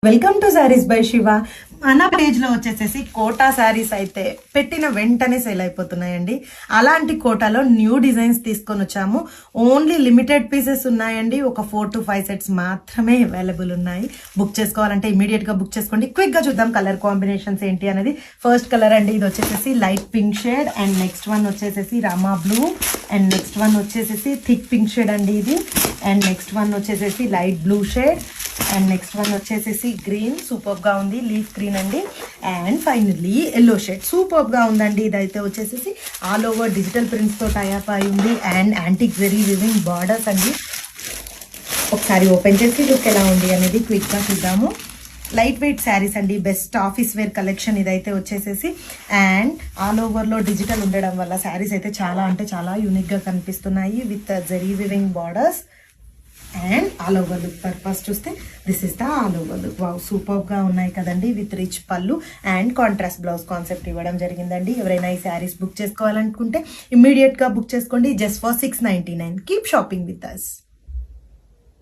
Welcome to saris by Shiva. మన page లో వచ్చేసేసి కోటా సారీస్ అయితే పెట్టిన వెంటనే సేల్ అయిపోతున్నాయండి. అలాంటి కోటాలో న్యూ డిజైన్స్ తీసుకొని వచ్చాము. ఓన్లీ లిమిటెడ్ పీసెస్ ఉన్నాయండి. ఒక 4 to 5 సెట్స్ మాత్రమే అవైలబుల్ ఉన్నాయి. బుక్ చేసుకోవాలంటే ఇమీడియట్ గా బుక్ చేసుకోండి. క్విక్ గా చూద్దాం కలర్ కాంబినేషన్స్ ఏంటి అనేది. ఫస్ట్ కలర్ అండి, ఇది వచ్చేసేసి light pink shade and next one వచ్చేసేసి rama blue and next one వచ్చేసేసి థిక్ పింక్ షేడ్ అండి ఇది. అండ్ నెక్స్ట్ వన్ వచ్చేసేసి light blue shade and next one వచ్చేసేసి గ్రీన్, సూపర్ గా ఉంది, లీఫ్ గ్రీన్ అండి. And finally yellow shade, super గా ఉందండి. ఇదైతే వచ్చేసేసి ఆల్ ఓవర్ డిజిటల్ ప్రింట్స్ తో టైఅప్ అయి ఉంది and antique zari weaving borders అండి. ఒకసారి ఓపెన్ చేసి లుక్ ఎలా ఉంది అనేది క్విక్ గా చూద్దాము. లైట్ వెయిట్ శారీస్ అండి, బెస్ట్ ఆఫీస్ వేర్ కలెక్షన్ ఇదైతే వచ్చేసేసి. అండ్ ఆల్ ఓవర్ లో డిజిటల్ ఉండడం వల్ల శారీస్ అయితే చాలా అంటే చాలా యూనిక్ గా కనిపిస్తున్నాయి with zari weaving borders and all over look purpose చూస్తే this is the all over look. Wow, super గా ఉన్నాయి కదండి. With rich pallu and contrast blouse concept ఇవ్వడం జరిగిందండి. ఎవరైనా ఈ శారీస్ బుక్ చేసుకోవాలనుకుంటే ఇమ్మీడియట్ గా బుక్ చేసుకోండి. Just for $699. Keep shopping with us.